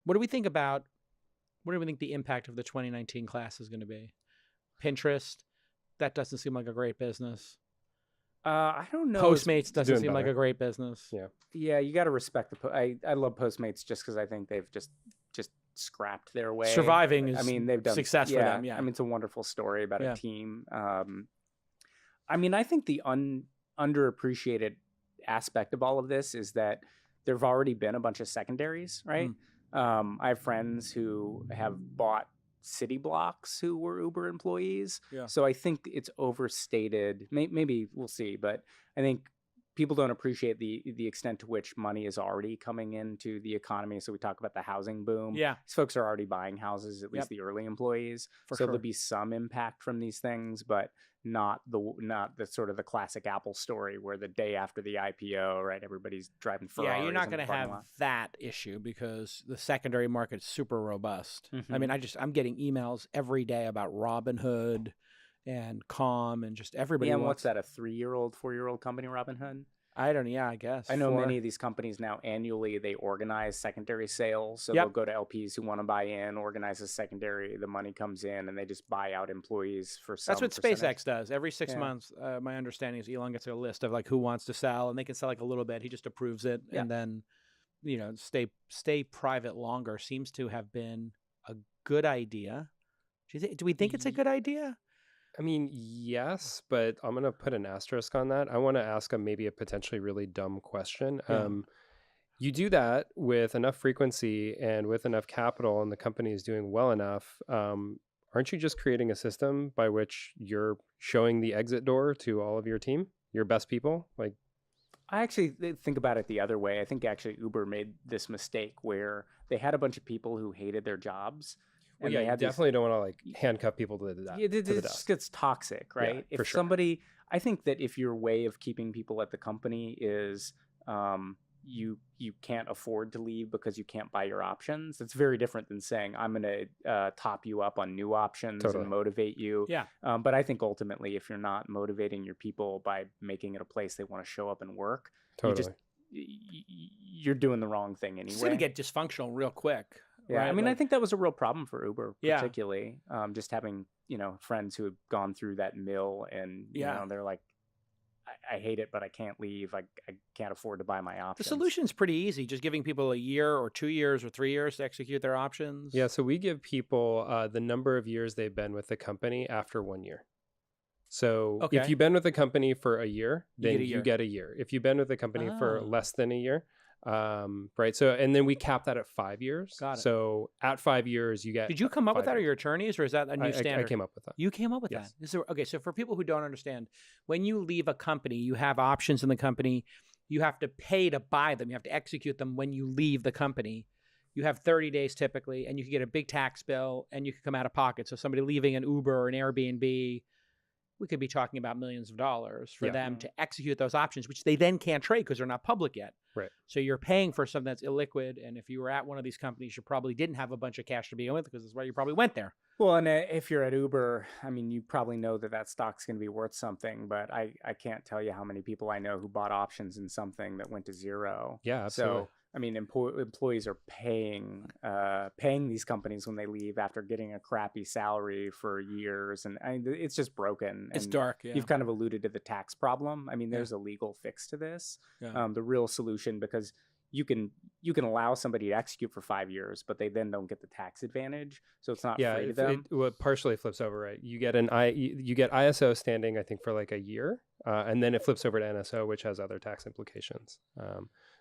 What do we think the impact of the 2019 class is going to be? Pinterest, that doesn't seem like a great business. I don't know. Postmates doesn't seem like better. a great business. Yeah. You got to respect I love Postmates just because I think they've just scrapped their way. Surviving is they've done success for them. Yeah. I mean, it's a wonderful story about Yeah. a team. I mean, I think the underappreciated aspect of all of this is that there've already been a bunch of secondaries, right? I have friends who have bought city blocks who were Uber employees. Yeah. So I think it's overstated. Maybe we'll see, but I think people don't appreciate the extent to which money is already coming into the economy. So we talk about the housing boom. Yeah. These folks are already buying houses, at least the early employees. For so sure. there'll be some impact from these things, but not the sort of the classic Apple story where the day after the IPO, right, everybody's driving Ferraris. Yeah, you're not in the going to parking have lot. that issue because the secondary market's super robust. I Mhm. mean, I'm getting emails every day about Robinhood and Calm and just everybody. Yeah, and wants what's that, a 3-year-old, 4-year-old company, Robinhood? I don't know. Yeah, I guess. I know 4. many of these companies now annually they organize secondary sales. So Yep. they'll go to LPs who want to buy in, organize a secondary, the money comes in, and they just buy out employees for some That's what percentage. SpaceX does. Every 6 Yeah. months, my understanding is Elon gets a list of like who wants to sell, and they can sell like a little bit. He just approves it, Yeah. and then, stay private longer seems to have been a good idea. Do we think it's a good idea? I mean, yes, but I'm going to put an asterisk on that. I want to ask maybe a potentially really dumb question. Yeah. You do that with enough frequency and with enough capital and the company is doing well enough. Aren't you just creating a system by which you're showing the exit door to all of your team, your best people? Like, I actually think about it the other way. I think actually Uber made this mistake where they had a bunch of people who hated their jobs. well, And yeah, they you had these- definitely don't want to like handcuff people to the Yeah, to the it just desk. gets toxic, right? Yeah, If for sure. somebody, I think that if your way of keeping people at the company is you can't afford to leave because you can't buy your options, it's very different than saying I'm going to top you up on new options Totally. and motivate you. Yeah. But I think ultimately, if you're not motivating your people by making it a place they want to show up and work, Totally. you're doing the wrong thing anyway. It's going to get dysfunctional real quick. Yeah, right? I mean, I Like- think that was a real problem for Uber, Yeah. particularly. Just having friends who had gone through that mill, and Yeah. they're like, I hate it, but I can't leave. I can't afford to buy my The options. solution's pretty easy. Just giving people a year or 2 years or 3 years to execute their options. Yeah, so we give people the number of years they've been with the company after 1 year. So Okay. if you've been with the company for a year, You get then a you year. get a year. If you've been with the company for Oh. less than a year, right? So, and then we cap that at 5 years. Got it. So at 5 years, you get. Did you come up with 5 that, or years. your attorneys, or is that a new I standard? came up with that. You came up with Yes. that. Okay, so for people who don't understand, when you leave a company, you have options in the company. You have to pay to buy them. You have to execute them when you leave the company. You have 30 days typically, and you can get a big tax bill, and you can come out of pocket. So somebody leaving an Uber or an Airbnb, we could be talking about millions of dollars for Yeah. them to execute those options, which they then can't trade because they're not public yet. Right. So you're paying for something that's illiquid. And if you were at one of these companies, you probably didn't have a bunch of cash to begin with because that's why you probably went there. Well, and if you're at Uber, I mean, you probably know that stock's going to be worth something, but I can't tell you how many people I know who bought options in something that went to zero. Yeah, absolutely. So, I mean, employees are paying these companies when they leave after getting a crappy salary for years, and it's just broken. It's And dark. Yeah. You've kind of alluded to the tax problem. I mean, there's a legal fix to this. Yeah. The real solution, because you can allow somebody to execute for 5 years, but they then don't get the tax advantage, so it's not Yeah, free to them. it partially flips over, right? You get you get ISO standing, I think, for like a year, and then it flips over to NSO, which has other tax implications.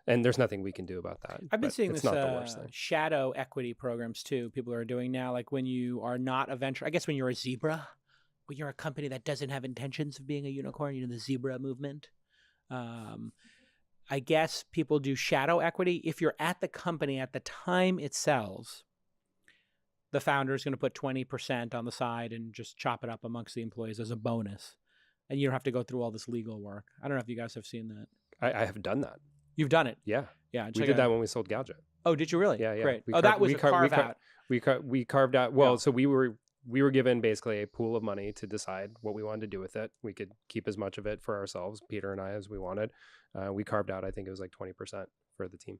And there's nothing we can do about that. I've been but seeing it's this not the worst thing. shadow equity programs too. People are doing now, like when you are not a venture. I guess when you're a zebra, when you're a company that doesn't have intentions of being a unicorn, the zebra movement. I guess people do shadow equity. If you're at the company at the time it sells, the founder is going to put 20% on the side and just chop it up amongst the employees as a bonus. And you don't have to go through all this legal work. I don't know if you guys have seen that. I have done that. You've done it. Yeah. Yeah. We did that when we sold Gadget. Oh, did you really? Yeah, yeah. Great. We That carved- was we a car- we carve car- out. We carved out. Well, Yeah. so we were given basically a pool of money to decide what we wanted to do with it. We could keep as much of it for ourselves, Peter and I, as we wanted. We carved out, I think it was like 20% for the team.